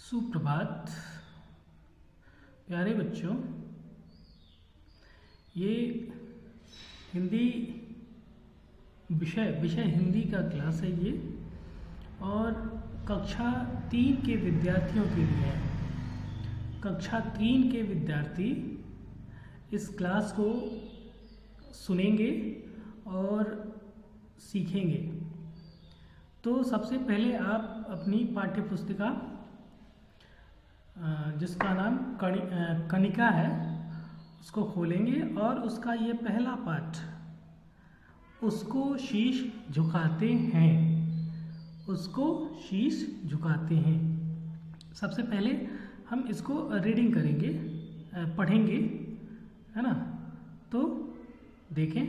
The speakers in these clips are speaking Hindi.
सुप्रभात प्यारे बच्चों। ये हिंदी विषय हिंदी का क्लास है ये, और कक्षा 3 के विद्यार्थियों के लिए है। कक्षा 3 के विद्यार्थी इस क्लास को सुनेंगे और सीखेंगे। तो सबसे पहले आप अपनी पाठ्य पुस्तिका जिसका नाम कणिका है उसको खोलेंगे और उसका ये पहला पाठ, उसको शीश झुकाते हैं, उसको शीश झुकाते हैं। सबसे पहले हम इसको रीडिंग करेंगे, पढ़ेंगे, है ना। तो देखें,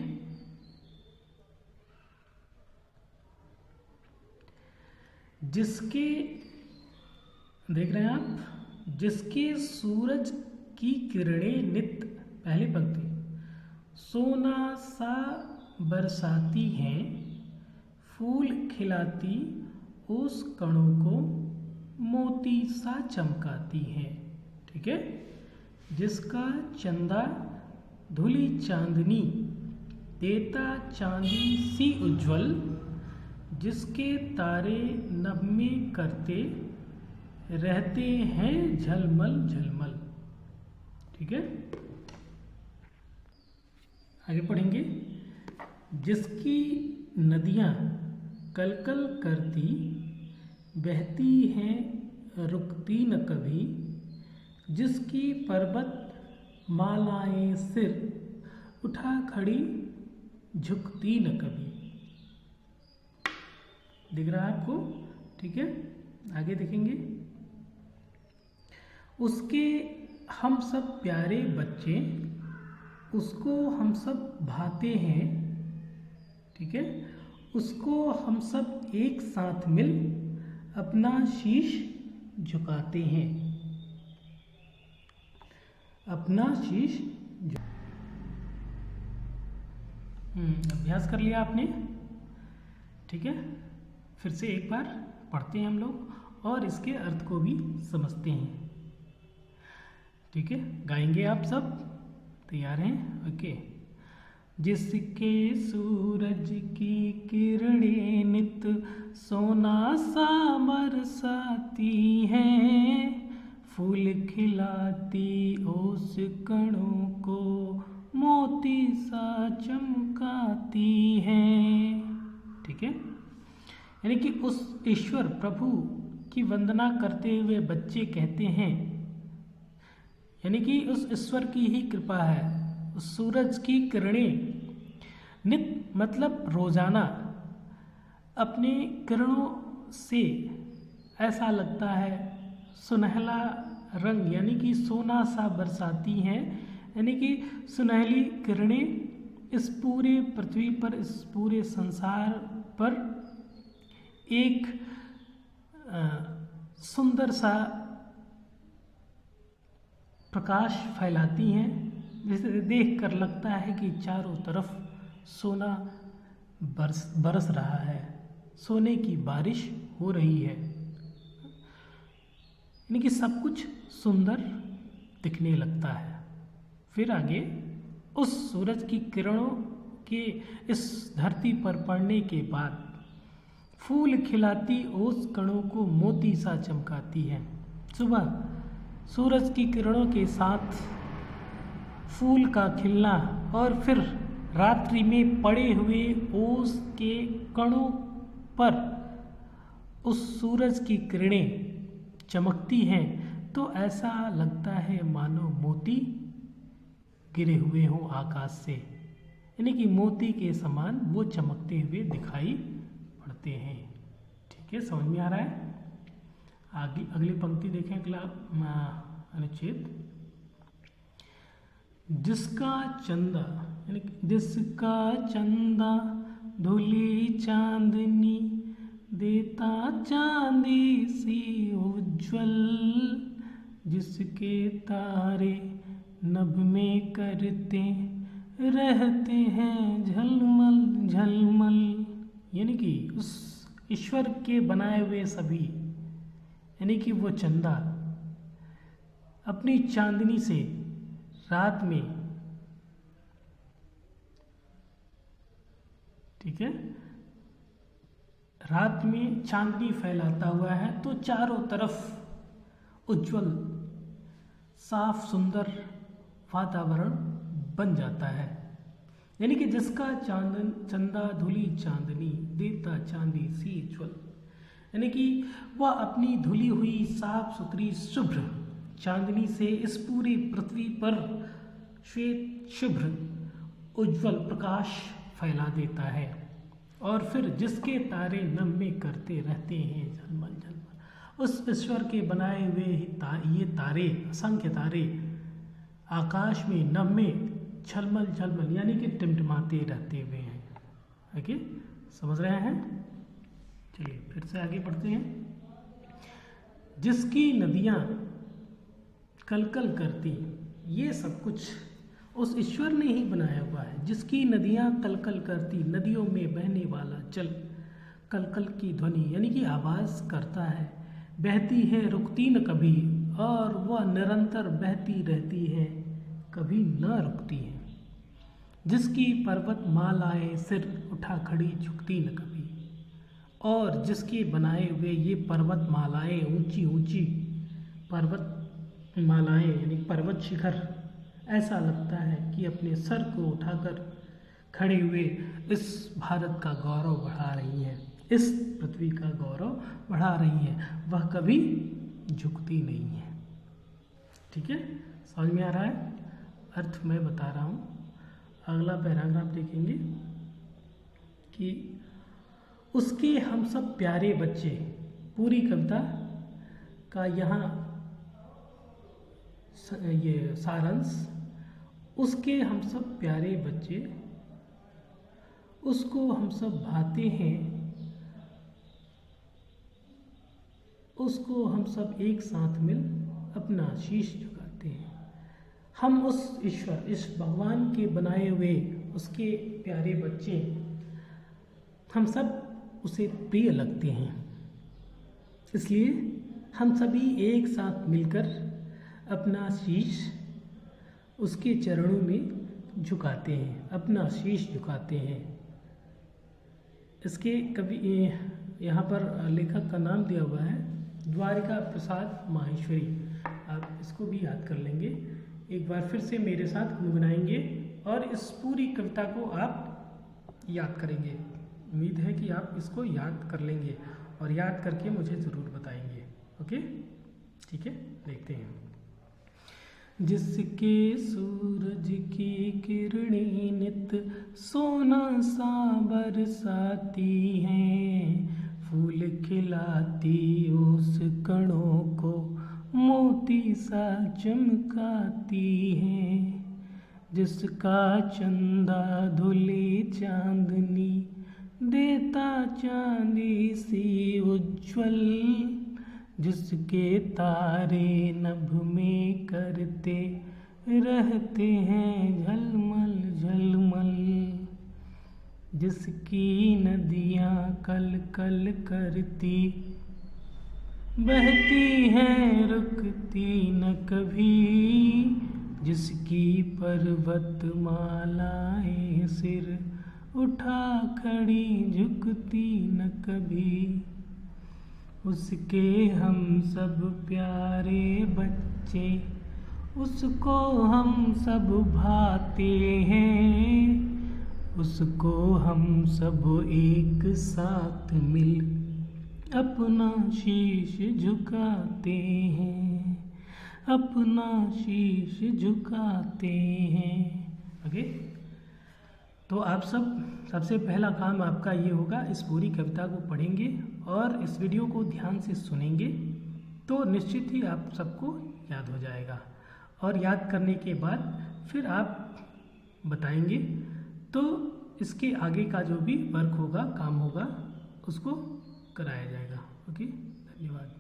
जिसके देख रहे हैं आप, जिसके सूरज की किरणें नित, पहली पंक्ति, सोना सा बरसाती हैं, फूल खिलाती उस कणों को मोती सा चमकाती हैं। ठीक है। जिसका चंदा धुली चांदनी देता चांदी सी उज्ज्वल, जिसके तारे नभ में करते रहते हैं झलमल झलमल। ठीक है, आगे पढ़ेंगे। जिसकी नदियाँ कलकल करती बहती हैं रुकती न कभी, जिसकी पर्वत मालाएं सिर उठा खड़ी झुकती न कभी। दिख रहा है आपको? ठीक है, आगे देखेंगे। उसके हम सब प्यारे बच्चे, उसको हम सब भाते हैं। ठीक है। उसको हम सब एक साथ मिल अपना शीश झुकाते हैं, अपना शीश अभ्यास कर लिया आपने। ठीक है, फिर से एक बार पढ़ते हैं हम लोग और इसके अर्थ को भी समझते हैं। ठीक है, गाएंगे आप सब? तैयार हैं? ओके। जिसके सूरज की किरणें नित सोना सा बरसाती हैं, फूल खिलाती ओस कणों को मोती सा चमकाती हैं। ठीक है, यानी कि उस ईश्वर प्रभु की वंदना करते हुए बच्चे कहते हैं, यानी कि उस ईश्वर की ही कृपा है। उस सूरज की किरणें नित मतलब रोजाना अपने किरणों से ऐसा लगता है सुनहला रंग, यानी कि सोना सा बरसाती हैं, यानी कि सुनहली किरणें इस पूरे पृथ्वी पर, इस पूरे संसार पर एक सुंदर सा प्रकाश फैलाती हैं, जिसे देख कर लगता है कि चारों तरफ सोना बरस रहा है, सोने की बारिश हो रही है, यानी कि सब कुछ सुंदर दिखने लगता है। फिर आगे, उस सूरज की किरणों के इस धरती पर पड़ने के बाद फूल खिलाती ओस कणों को मोती सा चमकाती है। सुबह सूरज की किरणों के साथ फूल का खिलना और फिर रात्रि में पड़े हुए ओस के कणों पर उस सूरज की किरणें चमकती हैं, तो ऐसा लगता है मानो मोती गिरे हुए हों आकाश से, यानी कि मोती के समान वो चमकते हुए दिखाई पड़ते हैं। ठीक है, समझ में आ रहा है? आगे अगली पंक्ति देखें, अगला अनुच्छेद। जिसका चंदा, यानी जिसका चंदा धुली चांदनी देता चांदी सी उज्ज्वल, जिसके तारे नभ में करते रहते हैं झलमल झलमल, यानी कि उस ईश्वर के बनाए हुए सभी यानी कि वो चंदा अपनी चांदनी से रात में, ठीक है, रात में चांदनी फैलाता हुआ है तो चारों तरफ उज्जवल साफ सुंदर वातावरण बन जाता है। यानी कि जिसका चंदा धुली चांदनी देता चांदी सी उज्ज्वल, यानी कि वह अपनी धुली हुई साफ सुथरी शुभ्र चांदनी से इस पूरी पृथ्वी पर श्वेत शुभ्र उज्ज्वल प्रकाश फैला देता है। और फिर जिसके तारे नम्हे करते रहते हैं झलमल झलमल, उस ईश्वर के बनाए हुए ये तारे, असंख्य तारे आकाश में नम्हे झलमल झलमल यानी कि टिमटिमाते रहते हुए हैं। ओके, समझ रहे हैं? चलिए फिर से आगे बढ़ते हैं। जिसकी नदियाँ कलकल करती, ये सब कुछ उस ईश्वर ने ही बनाया हुआ है। जिसकी नदियाँ कलकल करती, नदियों में बहने वाला जल कलकल की ध्वनि यानी कि आवाज़ करता है, बहती है रुकती न कभी, और वह निरंतर बहती रहती है, कभी न रुकती है। जिसकी पर्वत मालाएं सिर उठा खड़ी झुकती न कभी, और जिसके बनाए हुए ये पर्वत मालाएं, ऊंची ऊंची पर्वत मालाएं यानी पर्वत शिखर, ऐसा लगता है कि अपने सर को उठाकर खड़े हुए इस भारत का गौरव बढ़ा रही हैं, इस पृथ्वी का गौरव बढ़ा रही हैं, वह कभी झुकती नहीं है। ठीक है, समझ में आ रहा है? अर्थ मैं बता रहा हूँ। अगला पैराग्राफ देखेंगे कि उसके हम सब प्यारे बच्चे, पूरी कविता का यहाँ ये सारांश, उसके हम सब प्यारे बच्चे, उसको हम सब भाते हैं, उसको हम सब एक साथ मिल अपना शीश झुकाते हैं। हम उस ईश्वर, इस भगवान के बनाए हुए उसके प्यारे बच्चे, हम सब उसे प्रिय लगते हैं, इसलिए हम सभी एक साथ मिलकर अपना शीश उसके चरणों में झुकाते हैं, अपना शीश झुकाते हैं। इसके कवि यहाँ पर लेखक का नाम दिया हुआ है द्वारिका प्रसाद माहेश्वरी। आप इसको भी याद कर लेंगे, एक बार फिर से मेरे साथ गुनगुनाएंगे और इस पूरी कविता को आप याद करेंगे। उम्मीद है कि आप इसको याद कर लेंगे और याद करके मुझे ज़रूर बताएंगे। ओके, ठीक है, देखते हैं। जिसके सूरज की किरणें नित सोना सा बरसाती हैं, फूल खिलाती उस कणों को मोती सा चमकाती हैं। जिसका चंदा धुली चांदनी देता चांदी सी उज्ज्वल, जिसके तारे नभ में करते रहते हैं झलमल झलमल, जिसकी नदियाँ कल कल करती, बहती हैं रुकती न कभी, जिसकी पर्वत मालाएं सिर उठा खड़ी झुकती न कभी, उसके हम सब प्यारे बच्चे, उसको हम सब भाते हैं, उसको हम सब एक साथ मिल अपना शीश झुकाते हैं, अपना शीश झुकाते हैं। ओके, तो आप सबसे पहला काम आपका ये होगा, इस पूरी कविता को पढ़ेंगे और इस वीडियो को ध्यान से सुनेंगे तो निश्चित ही आप सबको याद हो जाएगा। और याद करने के बाद फिर आप बताएंगे तो इसके आगे का जो भी वर्क होगा, काम होगा, उसको कराया जाएगा। ओके, धन्यवाद।